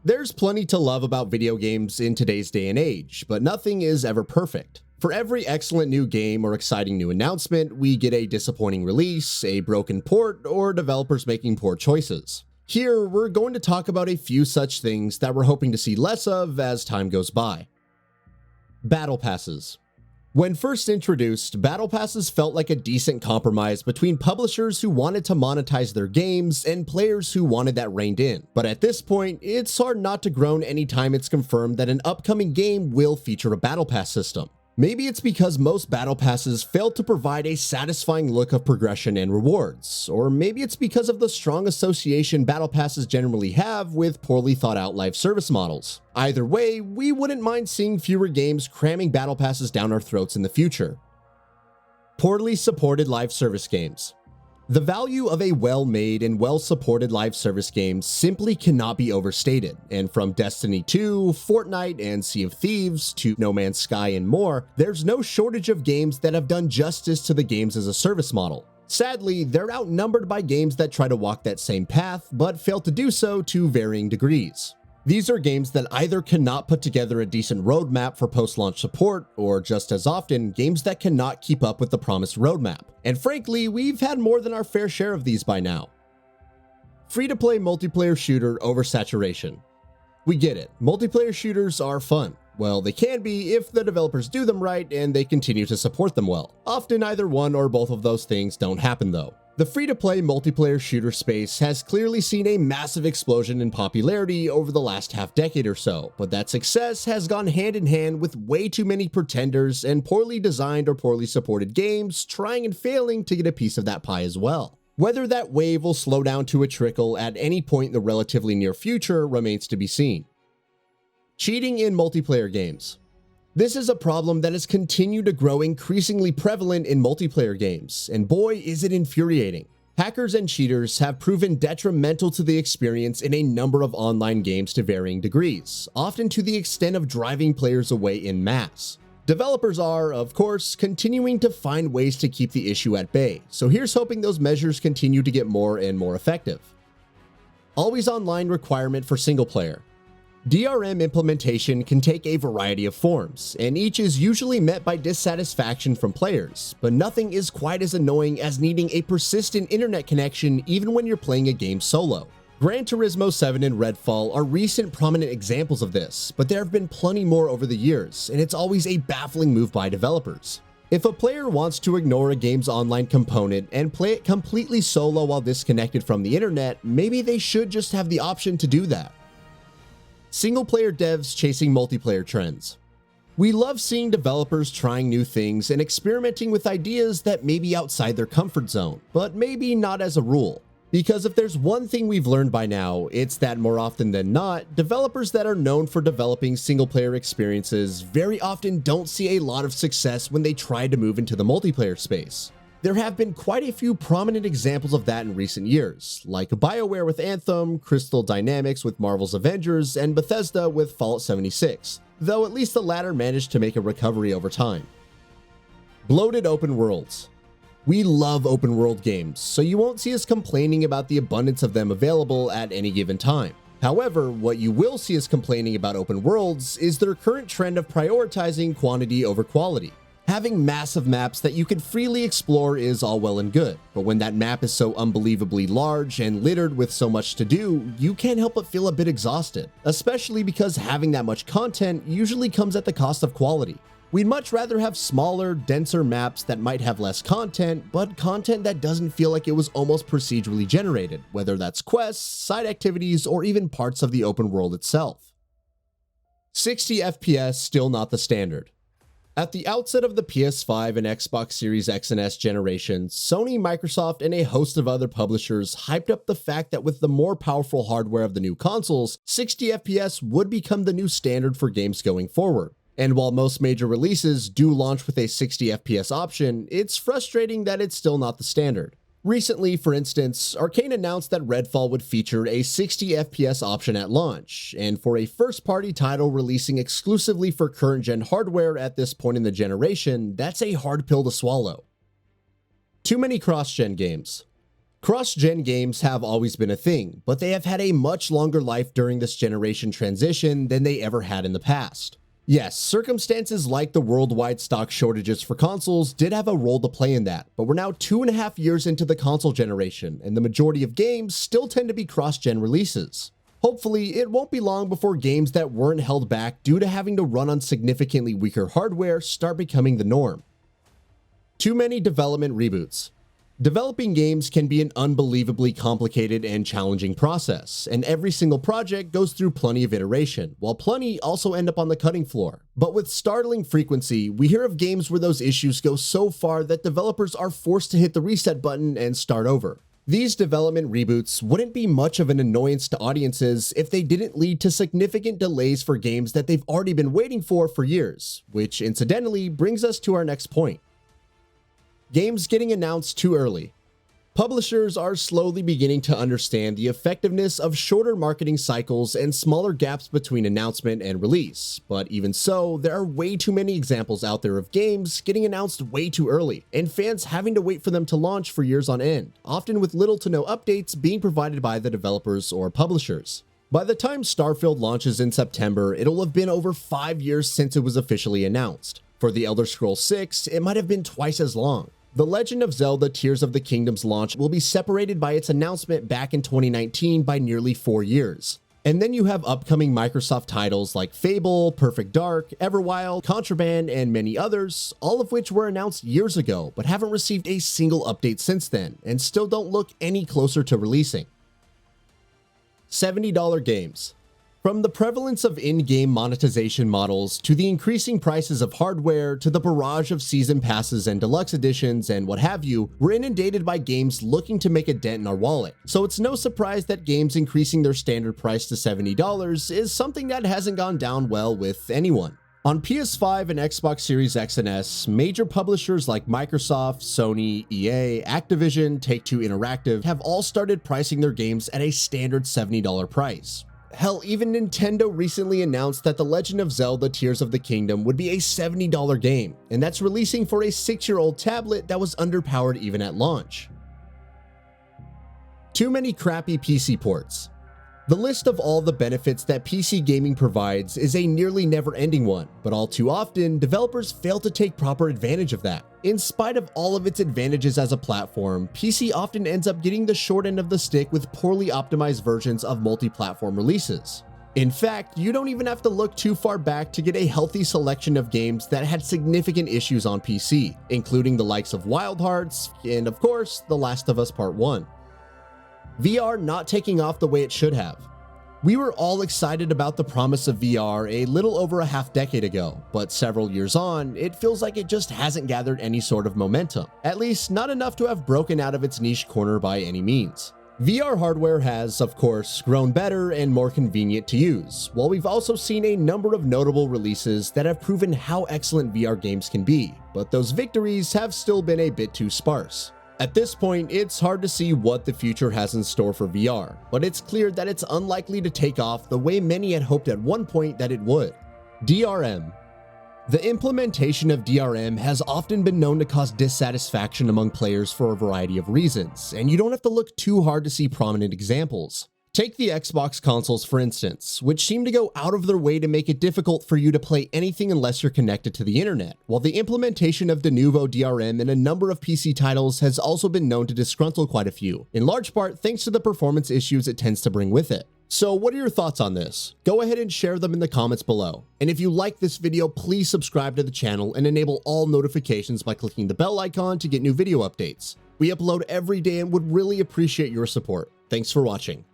There's plenty to love about video games in today's day and age, but nothing is ever perfect. For every excellent new game or exciting new announcement, we get a disappointing release, a broken port, or developers making poor choices. Here, we're going to talk about a few such things that we're hoping to see less of as time goes by. Battle Passes. When first introduced, Battle Passes felt like a decent compromise between publishers who wanted to monetize their games and players who wanted that reined in. But at this point, it's hard not to groan anytime it's confirmed that an upcoming game will feature a Battle Pass system. Maybe it's because most Battle Passes failed to provide a satisfying look of progression and rewards, or maybe it's because of the strong association Battle Passes generally have with poorly thought out live service models. Either way, we wouldn't mind seeing fewer games cramming Battle Passes down our throats in the future. Poorly supported live service games. The value of a well-made and well-supported live service game simply cannot be overstated, and from Destiny 2, Fortnite, and Sea of Thieves to No Man's Sky and more, there's no shortage of games that have done justice to the games as a service model. Sadly, they're outnumbered by games that try to walk that same path, but fail to do so to varying degrees. These are games that either cannot put together a decent roadmap for post-launch support, or just as often, games that cannot keep up with the promised roadmap. And frankly, we've had more than our fair share of these by now. Free-to-play multiplayer shooter Oversaturation. We get it, multiplayer shooters are fun. Well, they can be if the developers do them right and they continue to support them well. Often either one or both of those things don't happen though. The free-to-play multiplayer shooter space has clearly seen a massive explosion in popularity over the last half-decade or so, but that success has gone hand in hand with way too many pretenders and poorly designed or poorly supported games trying and failing to get a piece of that pie as well. Whether that wave will slow down to a trickle at any point in the relatively near future remains to be seen. Cheating in multiplayer games. This is a problem that has continued to grow increasingly prevalent in multiplayer games, and boy is it infuriating. Hackers and cheaters have proven detrimental to the experience in a number of online games to varying degrees, often to the extent of driving players away en masse. Developers are, of course, continuing to find ways to keep the issue at bay, so here's hoping those measures continue to get more and more effective. Always online requirement for single player. DRM implementation can take a variety of forms, and each is usually met by dissatisfaction from players, but nothing is quite as annoying as needing a persistent internet connection even when you're playing a game solo. Gran Turismo 7 and Redfall are recent prominent examples of this, but there have been plenty more over the years, and it's always a baffling move by developers. If a player wants to ignore a game's online component and play it completely solo while disconnected from the internet, maybe they should just have the option to do that. Single-player devs chasing multiplayer trends. We love seeing developers trying new things and experimenting with ideas that may be outside their comfort zone, but maybe not as a rule. Because if there's one thing we've learned by now, it's that more often than not, developers that are known for developing single-player experiences very often don't see a lot of success when they try to move into the multiplayer space. There have been quite a few prominent examples of that in recent years, like BioWare with Anthem, Crystal Dynamics with Marvel's Avengers, and Bethesda with Fallout 76, though at least the latter managed to make a recovery over time. Bloated open worlds. We love open world games, so you won't see us complaining about the abundance of them available at any given time. However, what you will see us complaining about open worlds is their current trend of prioritizing quantity over quality. Having massive maps that you can freely explore is all well and good, but when that map is so unbelievably large and littered with so much to do, you can't help but feel a bit exhausted, especially because having that much content usually comes at the cost of quality. We'd much rather have smaller, denser maps that might have less content, but content that doesn't feel like it was almost procedurally generated, whether that's quests, side activities, or even parts of the open world itself. 60 FPS still not the standard. At the outset of the PS5 and Xbox Series X and S generations, Sony, Microsoft, and a host of other publishers hyped up the fact that with the more powerful hardware of the new consoles, 60 FPS would become the new standard for games going forward. And while most major releases do launch with a 60 FPS option, it's frustrating that it's still not the standard. Recently, for instance, Arcane announced that Redfall would feature a 60 FPS option at launch, and for a first-party title releasing exclusively for current-gen hardware at this point in the generation, that's a hard pill to swallow. Too many cross-gen games. Cross-gen games have always been a thing, but they have had a much longer life during this generation transition than they ever had in the past. Yes, circumstances like the worldwide stock shortages for consoles did have a role to play in that, but we're now 2.5 years into the console generation, and the majority of games still tend to be cross-gen releases. Hopefully, it won't be long before games that weren't held back due to having to run on significantly weaker hardware start becoming the norm. Too many development reboots. Developing games can be an unbelievably complicated and challenging process, and every single project goes through plenty of iteration, while plenty also end up on the cutting floor. But with startling frequency, we hear of games where those issues go so far that developers are forced to hit the reset button and start over. These development reboots wouldn't be much of an annoyance to audiences if they didn't lead to significant delays for games that they've already been waiting for years, which incidentally brings us to our next point. Games getting announced too early. Publishers are slowly beginning to understand the effectiveness of shorter marketing cycles and smaller gaps between announcement and release, but even so, there are way too many examples out there of games getting announced way too early, and fans having to wait for them to launch for years on end, often with little to no updates being provided by the developers or publishers. By the time Starfield launches in September, it'll have been over 5 years since it was officially announced. For The Elder Scrolls 6, it might have been twice as long. The Legend of Zelda Tears of the Kingdom's launch will be separated by its announcement back in 2019 by nearly 4 years. And then you have upcoming Microsoft titles like Fable, Perfect Dark, Everwild, Contraband, and many others, all of which were announced years ago but haven't received a single update since then, and still don't look any closer to releasing. $70 games. From the prevalence of in-game monetization models, to the increasing prices of hardware, to the barrage of season passes and deluxe editions and what have you, we're inundated by games looking to make a dent in our wallet. So it's no surprise that games increasing their standard price to $70 is something that hasn't gone down well with anyone. On PS5 and Xbox Series X and S, major publishers like Microsoft, Sony, EA, Activision, Take-Two Interactive have all started pricing their games at a standard $70 price. Hell, even Nintendo recently announced that The Legend of Zelda Tears of the Kingdom would be a $70 game, and that's releasing for a 6-year-old tablet that was underpowered even at launch. Too many crappy PC ports. The list of all the benefits that PC gaming provides is a nearly never-ending one, but all too often, developers fail to take proper advantage of that. In spite of all of its advantages as a platform, PC often ends up getting the short end of the stick with poorly optimized versions of multi-platform releases. In fact, you don't even have to look too far back to get a healthy selection of games that had significant issues on PC, including the likes of Wild Hearts and, of course, The Last of Us Part 1. VR not taking off the way it should have. We were all excited about the promise of VR a little over a half-decade ago, but several years on, it feels like it just hasn't gathered any sort of momentum, at least not enough to have broken out of its niche corner by any means. VR hardware has, of course, grown better and more convenient to use, while we've also seen a number of notable releases that have proven how excellent VR games can be, but those victories have still been a bit too sparse. At this point, it's hard to see what the future has in store for VR, but it's clear that it's unlikely to take off the way many had hoped at one point that it would. DRM. The implementation of DRM has often been known to cause dissatisfaction among players for a variety of reasons, and you don't have to look too hard to see prominent examples. Take the Xbox consoles for instance, which seem to go out of their way to make it difficult for you to play anything unless you're connected to the internet, while the implementation of de novo DRM in a number of PC titles has also been known to disgruntle quite a few, in large part thanks to the performance issues it tends to bring with it. So what are your thoughts on this? Go ahead and share them in the comments below. And if you like this video, please subscribe to the channel and enable all notifications by clicking the bell icon to get new video updates. We upload every day and would really appreciate your support. Thanks for watching.